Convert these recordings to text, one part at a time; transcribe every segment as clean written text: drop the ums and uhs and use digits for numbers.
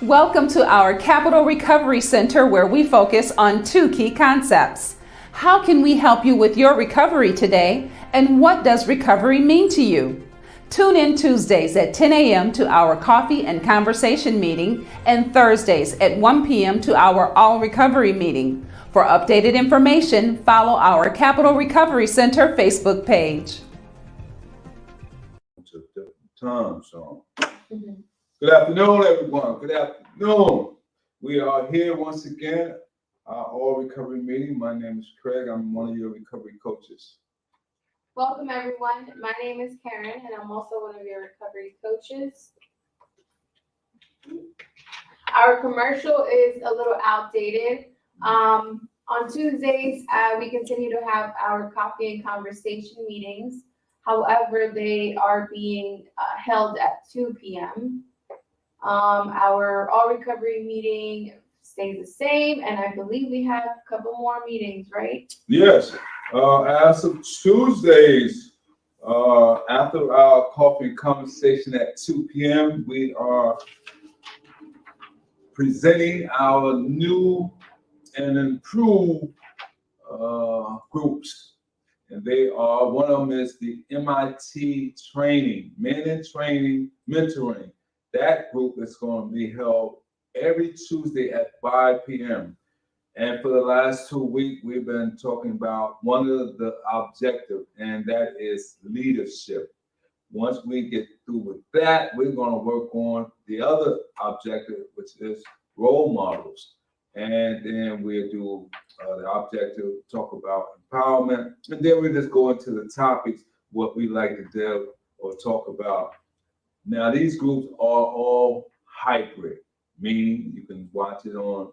Welcome to our Capital Recovery Center, where we focus on two key concepts. How can we help you with your recovery today, and what does recovery mean to you? Tune in Tuesdays at 10 a.m. to our coffee and conversation meeting, and Thursdays at 1 p.m. to our All Recovery meeting. For updated information, follow our Capital Recovery Center Facebook page. Time song. Good afternoon, everyone. Good afternoon. We are here once again, our All Recovery meeting. My name is Craig. I'm one of your recovery coaches. Welcome, everyone. My name is Karen, and I'm also one of your recovery coaches. Our commercial is a little outdated. On Tuesdays, we continue to have our coffee and conversation meetings. However, they are being held at 2 p.m. Our All Recovery meeting stays the same, and I believe we have a couple more meetings, right? Yes. As of Tuesdays, after our coffee and conversation at 2 p.m., we are presenting our new and improved groups. And they are, one of them is the MIT training, Men in Training Mentoring. That group is going to be held every Tuesday at 5 p.m. And for the last 2 weeks, we've been talking about one of the objectives, and that is leadership. Once we get through with that, we're going to work on the other objective, which is role models. And then we'll do the objective, talk about empowerment, and then we just go into the topics, what we like to do or talk about. Now, these groups are all hybrid, meaning you can watch it on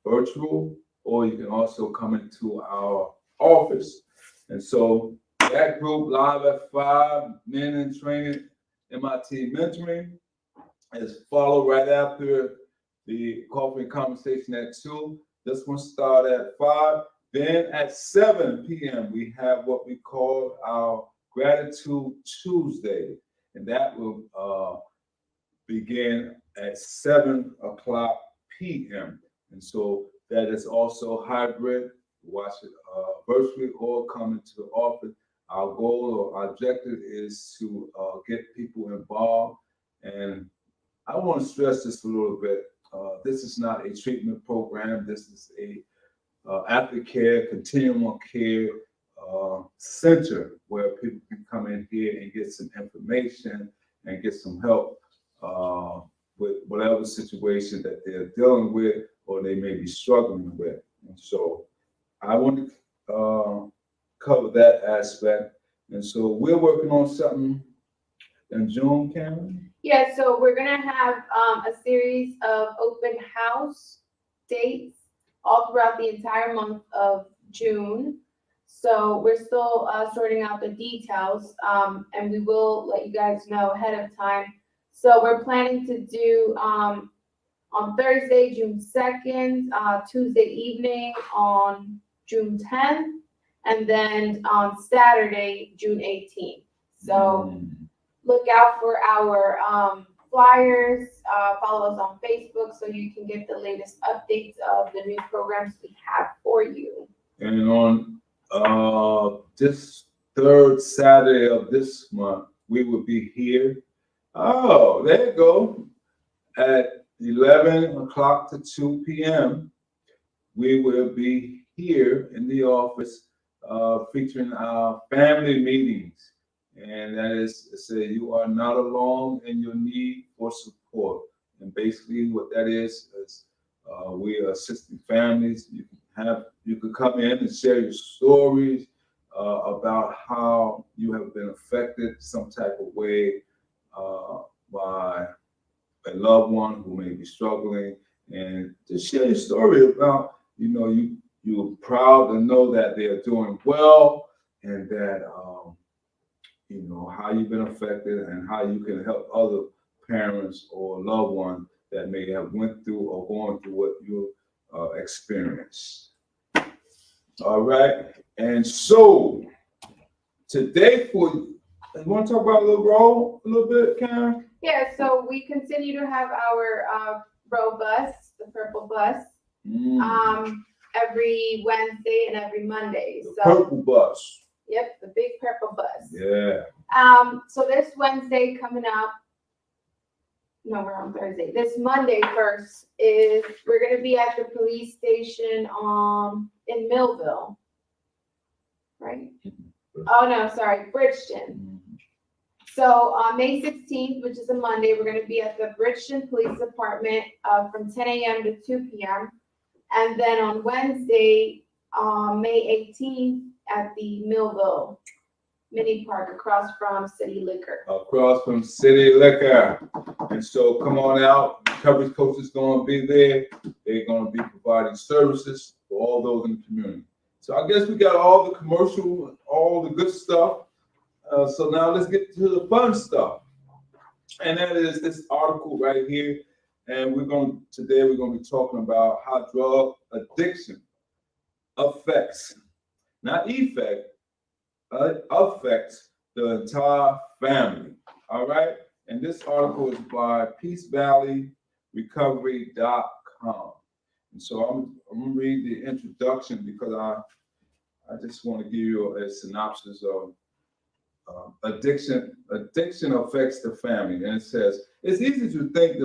virtual, or you can also come into our office. And so that group live at 5, Men in Training, MIT Mentoring, is followed right after the coffee and conversation at 2. This one start at 5. Then at 7 p.m., we have what we call our Gratitude Tuesday. And that will begin at 7 o'clock p.m. And so that is also hybrid. Watch it virtually or come into the office. Our goal or objective is to get people involved. And I want to stress this a little bit. This is not a treatment program. This is a aftercare, continuum of care center where people can come in here and get some information and get some help with whatever situation that they're dealing with or they may be struggling with. And so I want to cover that aspect. And so we're working on something in June, Karen? Yeah, so we're going to have a series of open house dates all throughout the entire month of June. So we're still sorting out the details, and we will let you guys know ahead of time. So we're planning to do on Thursday, June 2nd, Tuesday evening on June 10th, and then on Saturday, June 18th. So look out for our flyers, follow us on Facebook so you can get the latest updates of the new programs we have for you. And on this third Saturday of this month, we will be here. Oh, there you go. At 11 o'clock to 2 p.m., we will be here in the office featuring our family meetings. And that is to say, you are not alone in your need for support. And basically what that is we are assisting families. You can come in and share your stories about how you have been affected some type of way by a loved one who may be struggling, and just share your story about, you're proud to know that they are doing well, and that how you've been affected and how you can help other parents or loved ones that may have went through or going through what you experienced. All right, and so today you want to talk about a little bit, Karen? Yeah, so we continue to have our Robust, the purple bus, every Wednesday and every Monday. The So purple bus. Yep, the big purple bus. Yeah. So this Wednesday coming up, no, we're on Thursday. This Monday first is we're gonna be at the police station in Millville. Right? Oh no, sorry, Bridgeton. So on May 16th, which is a Monday, we're gonna be at the Bridgeton Police Department from 10 a.m. to 2 p.m. And then on Wednesday, May 18th, at the Millville Mini Park across from City Liquor. Across from City Liquor. And so come on out. Recovery Coach is going to be there. They're going to be providing services for all those in the community. So I guess we got all the commercial, all the good stuff. So now let's get to the fun stuff. And that is this article right here. And today we're going to be talking about how drug addiction affects, not effect, affects the entire family. All right. And this article is by PeaceValleyRecovery.com. And so I'm going to read the introduction because I just want to give you a synopsis of addiction. Addiction affects the family. And it says, it's easy to think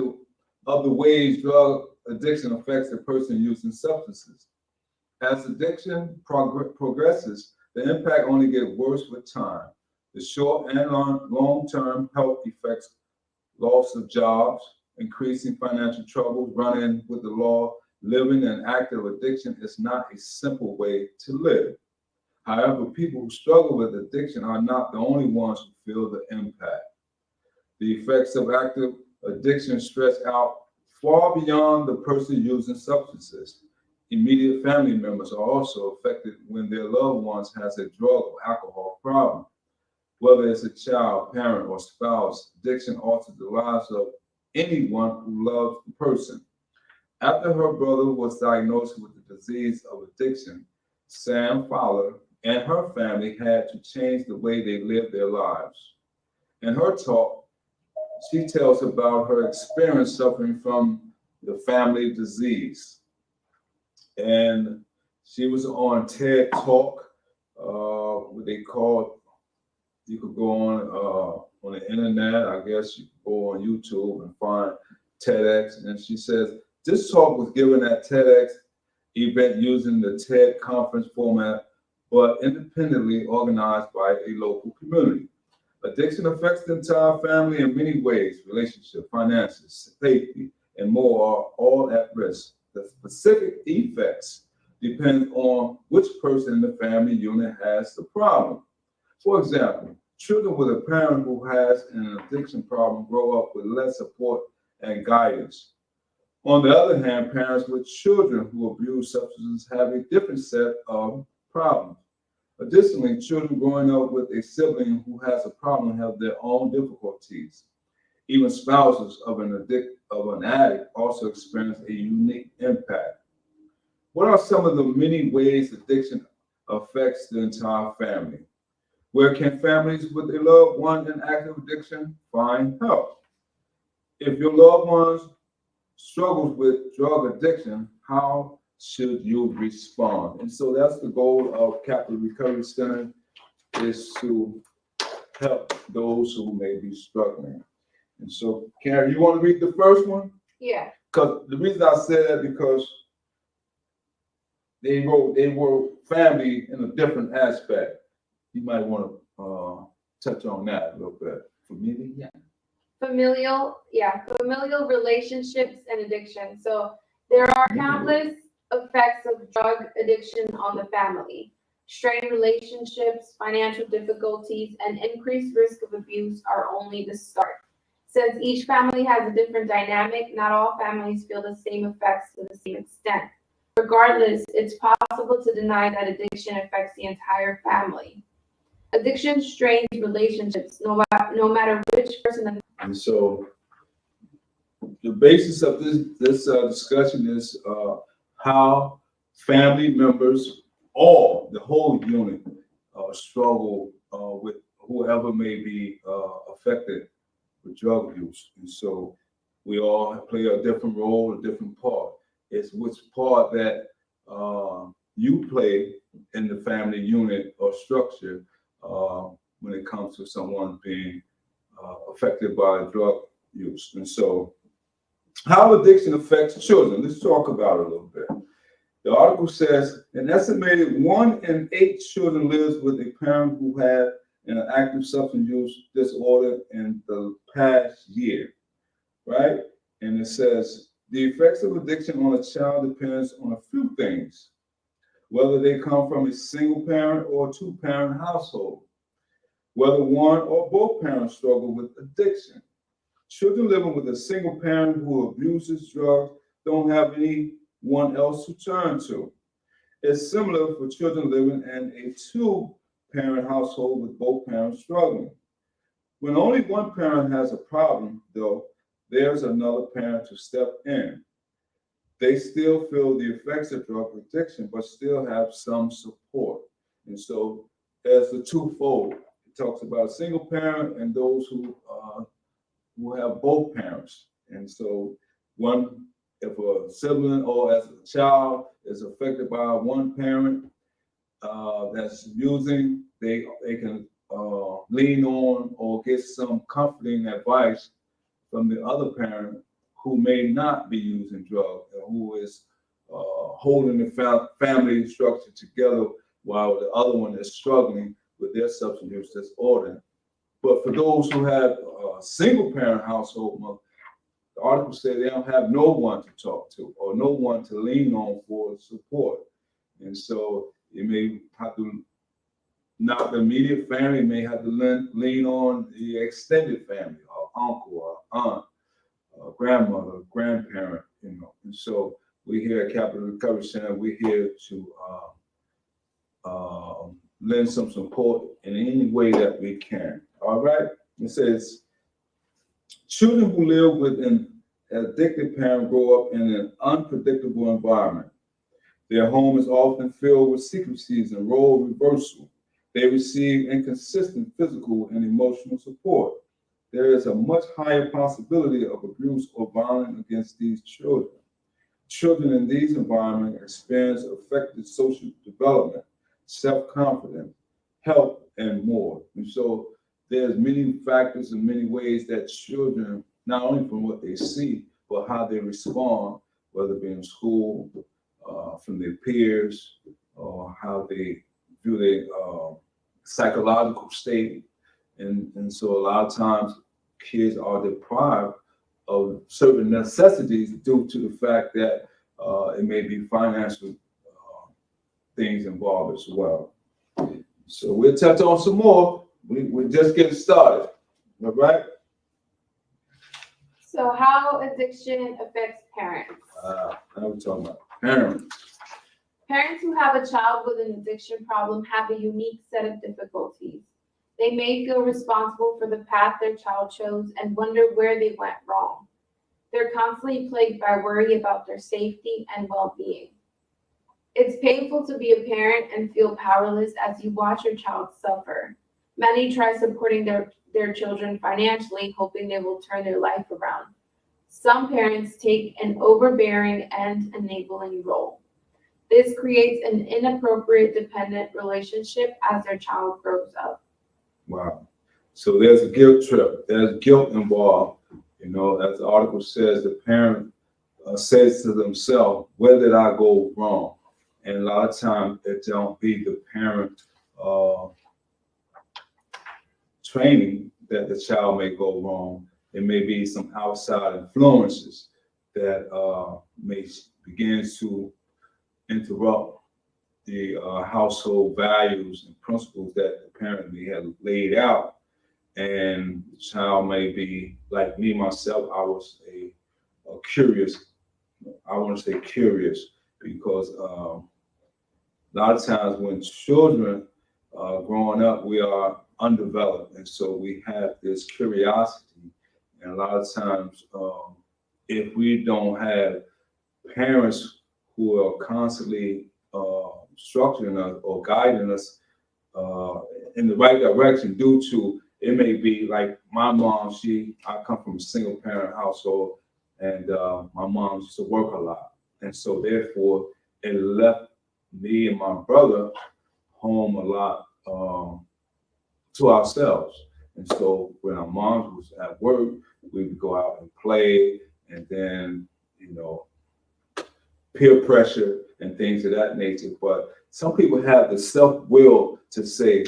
of the ways drug addiction affects the person using substances. As addiction progresses, the impact only gets worse with time. The short and long-term health effects, loss of jobs, increasing financial troubles, running with the law, living in active addiction is not a simple way to live. However, people who struggle with addiction are not the only ones who feel the impact. The effects of active addiction stretch out far beyond the person using substances. Immediate family members are also affected when their loved ones has a drug or alcohol problem. Whether it's a child, parent, or spouse, addiction alters the lives of anyone who loves the person. After her brother was diagnosed with the disease of addiction, Sam Fowler and her family had to change the way they lived their lives. In her talk, she tells about her experience suffering from the family disease. And she was on TED Talk, what they call, you could go on the internet, I guess you could go on YouTube and find TEDx. And she says, this talk was given at TEDx event using the TED conference format, but independently organized by a local community. Addiction affects the entire family in many ways. Relationships, finances, safety, and more are all at risk. The specific effects depend on which person in the family unit has the problem. For example, children with a parent who has an addiction problem grow up with less support and guidance. On the other hand, parents with children who abuse substances have a different set of problems. Additionally, children growing up with a sibling who has a problem have their own difficulties. Even spouses of an addict also experience a unique impact. What are some of the many ways addiction affects the entire family? Where can families with a loved one in active addiction find help? If your loved one struggles with drug addiction, how should you respond? And so that's the goal of Capital Recovery Center, is to help those who may be struggling. And so, Karen, you want to read the first one? Yeah. Because the reason I said that because they were family in a different aspect. You might want to touch on that a little bit. Familial relationships and addiction. So there are countless effects of drug addiction on the family. Strained relationships, financial difficulties, and increased risk of abuse are only the start. Since each family has a different dynamic, not all families feel the same effects to the same extent. Regardless, it's possible to deny that addiction affects the entire family. Addiction strains relationships, no matter which person. And so, the basis of this discussion is how family members, the whole unit, struggle with whoever may be affected with drug use. And so, We all play a different role, a different part. It's which part that you play in the family unit or structure when it comes to someone being affected by drug use. And so, how addiction affects children. Let's talk about it a little bit. The article says an estimated 1 in 8 children lives with a parent who had an active substance use disorder in the past year, right? And it says the effects of addiction on a child depends on a few things, whether they come from a single parent or a 2-parent household, whether one or both parents struggle with addiction. Children living with a single parent who abuses drugs don't have anyone else to turn to. It's similar for children living in a 2-parent household with both parents struggling. When only one parent has a problem, though, there's another parent to step in. They still feel the effects of drug addiction, but still have some support. And so, as the twofold, it talks about a single parent and those who have both parents. And so, if a sibling or as a child is affected by one parent that's using, they can lean on or get some comforting advice from the other parent who may not be using drugs and who is holding the family structure together while the other one is struggling with their substance use disorder. But for those who have a single parent household, the article said they don't have no one to talk to or no one to lean on for support. And so you may have to, not the immediate family, may have to lean on the extended family, or uncle, or aunt, or grandmother, grandparent, And so we here at Capital Recovery Center, we're here to lend some support in any way that we can. All right? It says, children who live with an addicted parent grow up in an unpredictable environment. Their home is often filled with secrecies and role reversal. They receive inconsistent physical and emotional support. There is a much higher possibility of abuse or violence against these children. Children in these environments experience affected social development, self-confidence, health, and more. And so there's many factors and many ways that children, not only from what they see, but how they respond, whether it be in school, from their peers, or how they view their psychological state. And so a lot of times kids are deprived of certain necessities due to the fact that it may be financial things involved as well. So we'll touch on some more. We're just getting started, all right? So how addiction affects parents? Now we're talking about parents. Parents who have a child with an addiction problem have a unique set of difficulties. They may feel responsible for the path their child chose and wonder where they went wrong. They're constantly plagued by worry about their safety and well-being. It's painful to be a parent and feel powerless as you watch your child suffer. Many try supporting their children financially, hoping they will turn their life around. Some parents take an overbearing and enabling role. This creates an inappropriate dependent relationship as their child grows up. Wow. So there's a guilt trip. There's guilt involved. As the article says, the parent says to themselves, where did I go wrong? And a lot of times it don't be the parent training that the child may go wrong. It may be some outside influences that may begin to interrupt the household values and principles that the parent may have laid out. And the child may be, like me, myself, I was a curious, I want to say curious, because a lot of times when children growing up, we are undeveloped. And so we have this curiosity. And a lot of times, if we don't have parents who are constantly structuring us or guiding us in the right direction, due to, it may be like my mom, I come from a single parent household. And my mom used to work a lot. And so therefore, it left me and my brother home a lot to ourselves. And so when our moms was at work, we would go out and play, and then, you know, peer pressure and things of that nature. But some people have the self-will to say,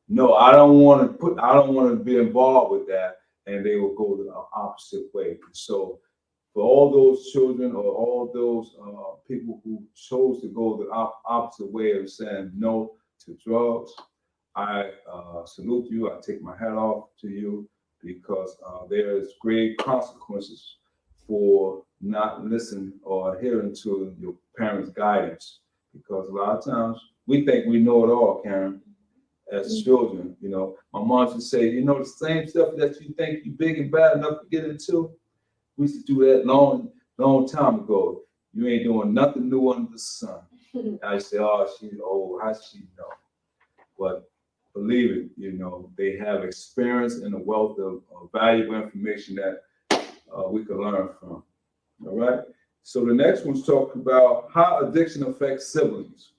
no, I don't want to be involved with that, and they will go the opposite way. So for all those children or all those people who chose to go the opposite way of saying no to drugs, I salute you. I take my hat off to you, because there is grave consequences for not listening or adhering to your parents' guidance. Because a lot of times we think we know it all, Karen, as children. You know, my mom used to say, you know, the same stuff that you think you big and bad enough to get into, we used to do that long time ago. You ain't doing nothing new under the sun. I say, oh, she's old. How she know? But believe it, you know, they have experience and a wealth of valuable information that we can learn from. All right. So the next one's talking about how addiction affects siblings.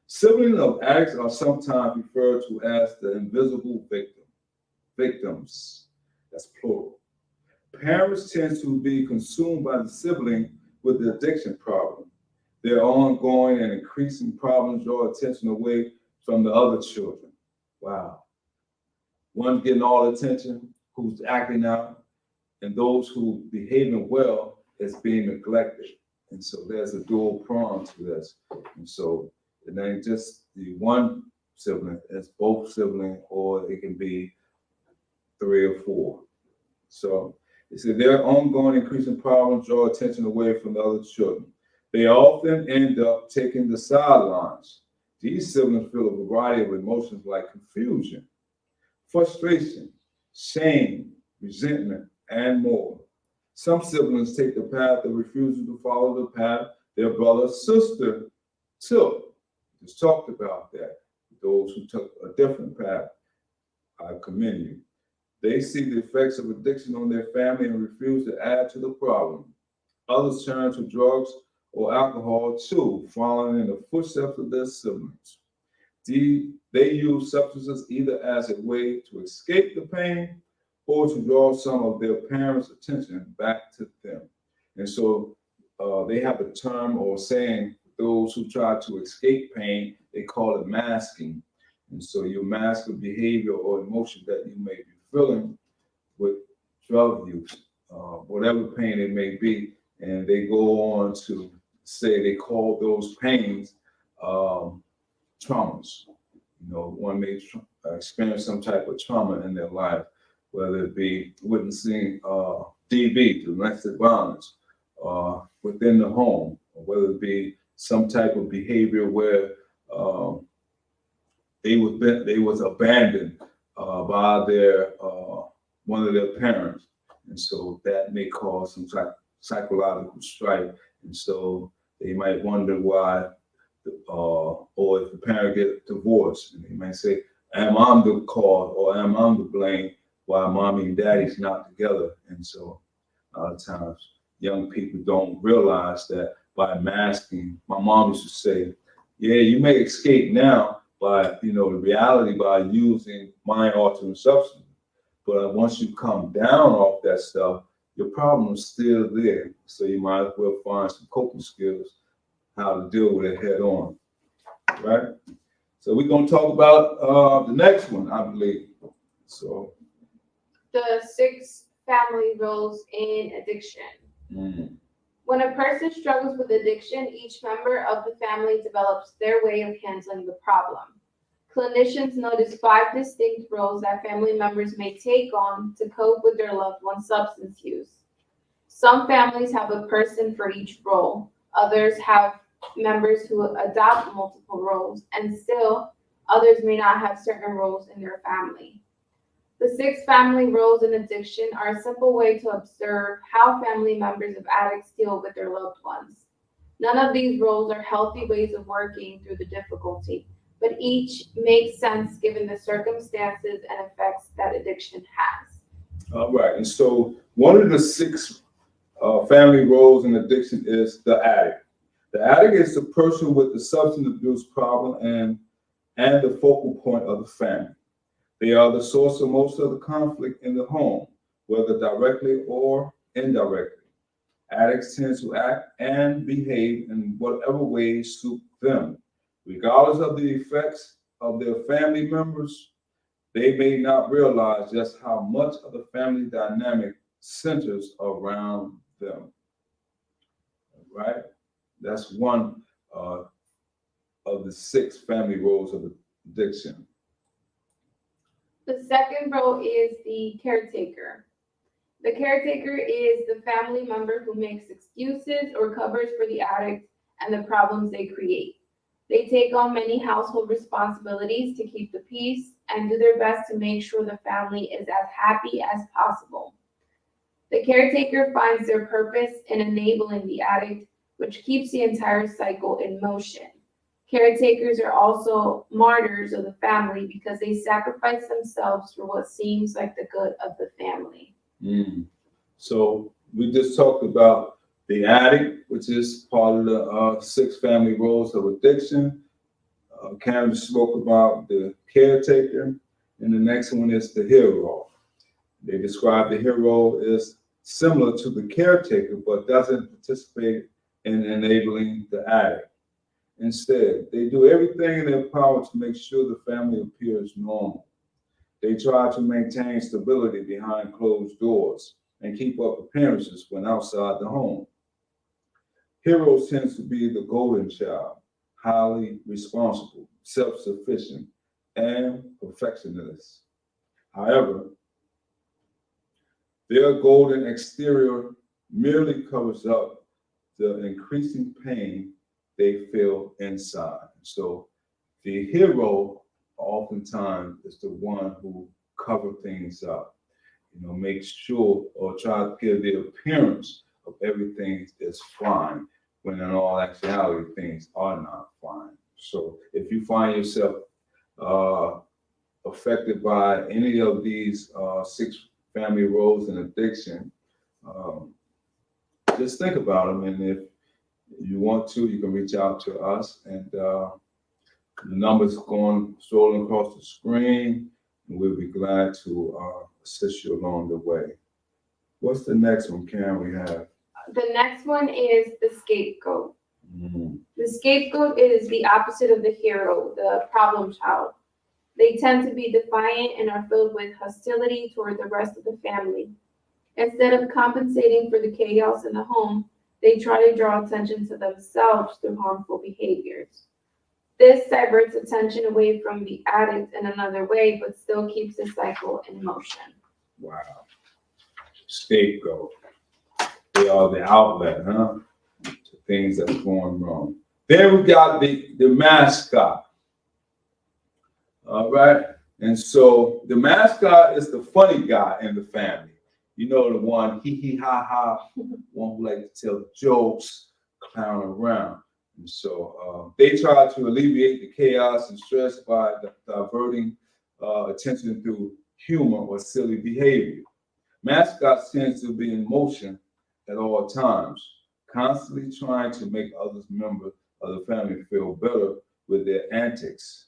Siblings of addicts are sometimes referred to as the invisible victims. That's plural. Parents tend to be consumed by the sibling with the addiction problem. Their ongoing and increasing problems draw attention away from the other children. Wow. One getting all the attention, who's acting out, and those who behaving well is being neglected. And so there's a dual prong to this. And so it ain't just the one sibling, it's both siblings, or it can be 3 or 4. So it said their ongoing increasing problems draw attention away from the other children. They often end up taking the sidelines. These siblings feel a variety of emotions like confusion, frustration, shame, resentment, and more. Some siblings take the path of refusing to follow the path their brother or sister took. Just talked about that. Those who took a different path, I commend you. They see the effects of addiction on their family and refuse to add to the problem. Others turn to drugs or alcohol too, following in the footsteps of their siblings. They use substances either as a way to escape the pain or to draw some of their parents' attention back to them. And so they have a term or saying, those who try to escape pain, they call it masking. And so you mask a behavior or emotion that you may be feeling with drug use, whatever pain it may be. And they go on to say they call those pains traumas. You know, one may experience some type of trauma in their life, whether it be witnessing DV, domestic violence, within the home, or whether it be some type of behavior where they was abandoned by their one of their parents, and so that may cause some type of psychological strife, and so they might wonder why, or if the parent get divorced, and they might say, "Am I the cause, or am I to blame why mommy and daddy's not together?" And so a lot of times young people don't realize that by masking. My mom used to say, "Yeah, you may escape now by, you know, the reality by using mind-altering substances, but once you come down off that stuff, your problem is still there. So you might as well find some coping skills how to deal with it head on." Right? So we're going to talk about the next one, I believe. So The 6 family roles in addiction. When a person struggles with addiction, each member of the family develops their way of handling the problem. Clinicians notice 5 distinct roles that family members may take on to cope with their loved one's substance use. Some families have a person for each role. Others have members who adopt multiple roles, and still others may not have certain roles in their family. The 6 family roles in addiction are a simple way to observe how family members of addicts deal with their loved ones. None of these roles are healthy ways of working through the difficulty, but each makes sense given the circumstances and effects that addiction has. all right, and so one of the 6 family roles in addiction is the addict. The addict is the person with the substance abuse problem and the focal point of the family. They are the source of most of the conflict in the home, whether directly or indirectly. Addicts tend to act and behave in whatever ways suit them. Regardless of the effects of their family members, they may not realize just how much of the family dynamic centers around them. Right? That's one of the 6 family roles of addiction. The second role is the caretaker. The caretaker is the family member who makes excuses or covers for the addict and the problems they create. They take on many household responsibilities to keep the peace and do their best to make sure the family is as happy as possible. The caretaker finds their purpose in enabling the addict, which keeps the entire cycle in motion. Caretakers are also martyrs of the family because they sacrifice themselves for what seems like the good of the family. So we just talked about the addict, which is part of the 6 family roles of addiction. Karen spoke about the caretaker, and the next one is the hero. They describe the hero as similar to the caretaker, but doesn't participate in enabling the addict. Instead, they do everything in their power to make sure the family appears normal. They try to maintain stability behind closed doors and keep up appearances when outside the home. Heroes tends to be the golden child, highly responsible, self-sufficient, and perfectionist. However, their golden exterior merely covers up the increasing pain they feel inside. So the hero oftentimes is the one who covers things up, make sure or try to give the appearance of everything is fine, when in all actuality things are not fine. So if you find yourself affected by any of these 6 family roles in addiction, just think about them, and if you want to, you can reach out to us, and the numbers strolling across the screen, and we'll be glad to assist you along the way. What's the next one, Karen, we have? The next one is the scapegoat. Mm-hmm. The scapegoat is the opposite of the hero, the problem child. They tend to be defiant and are filled with hostility toward the rest of the family. Instead of compensating for the chaos in the home, they try to draw attention to themselves through harmful behaviors. This diverts attention away from the addict in another way, but still keeps the cycle in motion. Wow. Scapegoat. They are the outlet, to things that's going wrong. Then we got the mascot. All right. And so the mascot is the funny guy in the family. The one hee ha ha, one who likes to tell jokes, clown around. And so they try to alleviate the chaos and stress by diverting attention through humor or silly behavior. Mascots tend to be in motion at all times, constantly trying to make other members of the family feel better with their antics.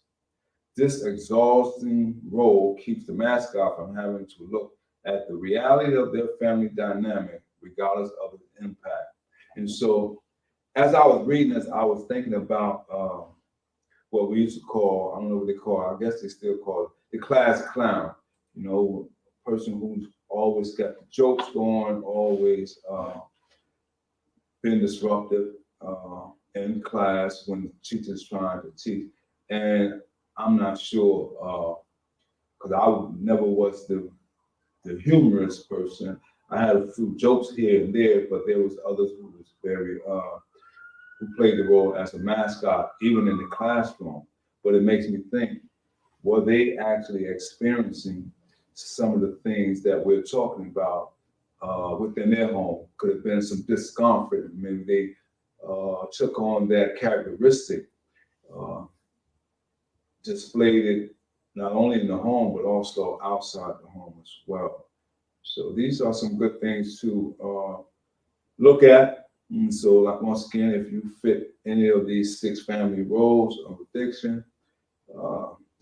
This exhausting role keeps the mascot from having to look at the reality of their family dynamic, regardless of its impact. And so, as I was reading this, I was thinking about what we used to call, I don't know what they call it, I guess they still call it the class clown. A person who's always got the jokes going, always been disruptive in class when the teacher's trying to teach. And I'm not sure, because I never was the humorous person. I had a few jokes here and there, but there was others who was who played the role as a mascot, even in the classroom. But it makes me think, were they actually experiencing some of the things that we're talking about within their home? Could have been some discomfort. Maybe they took on that characteristic, displayed it not only in the home, but also outside the home as well. So these are some good things to look at. And so, like, once again, if you fit any of these 6 family roles of addiction,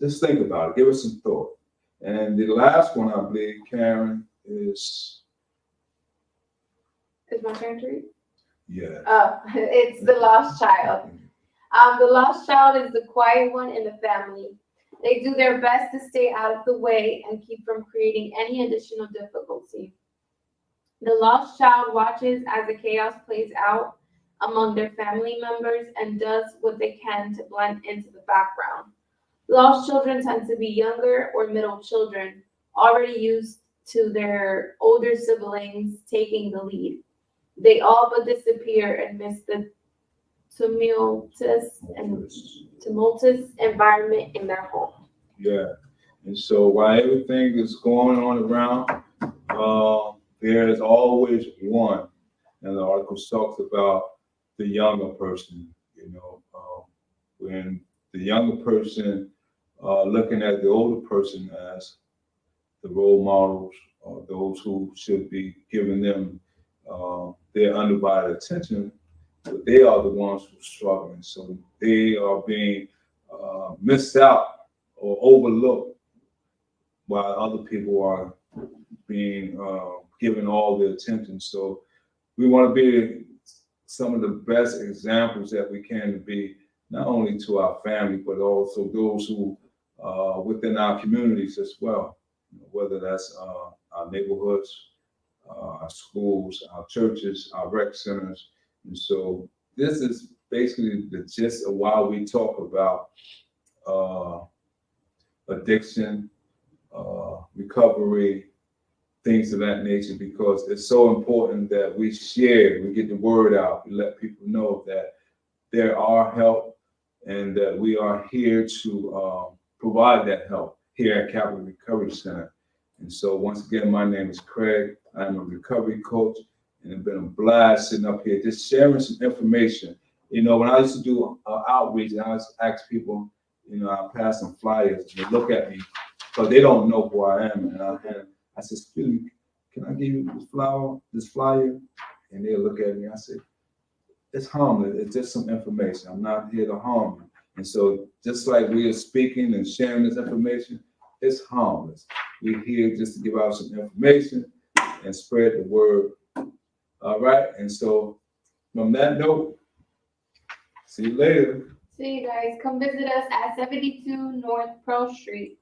just think about it. Give it some thought. And the last one, I believe, Karen, is my turn to read? yeah. It's the lost child. The lost child is the quiet one in the family. They do their best to stay out of the way and keep from creating any additional difficulty. The lost child watches as the chaos plays out among their family members and does what they can to blend into the background. Lost children tend to be younger or middle children, already used to their older siblings taking the lead. They all but disappear and miss the tumultuous environment in their home. Yeah. And so while everything is going on around, there is always one. And the article talks about the younger person, when the younger person looking at the older person as the role models, or those who should be giving them their undivided attention, but they are the ones who are struggling. So they are being missed out or overlooked while other people are being given all the attention. So we want to be some of the best examples that we can be, not only to our family, but also those who within our communities as well, whether that's our neighborhoods, our schools, our churches, our rec centers. And so this is basically the gist of why we talk about addiction, recovery, things of that nature, because it's so important that we share, we get the word out, we let people know that there are help and that we are here to provide that help here at Capital Recovery Center. And so once again, my name is Craig. I'm a recovery coach, and it's been a blast sitting up here just sharing some information. When I used to do outreach, and I used to ask people, I pass some flyers, and they look at me because they don't know who I am. And I said, excuse me, can I give you this flyer? And they'll look at me. I said, it's harmless. It's just some information. I'm not here to harm you. And so just like we are speaking and sharing this information, it's harmless. We're here just to give out some information and spread the word. All right. And so from that note, see you later. See you guys. Come visit us at 72 North Pearl Street.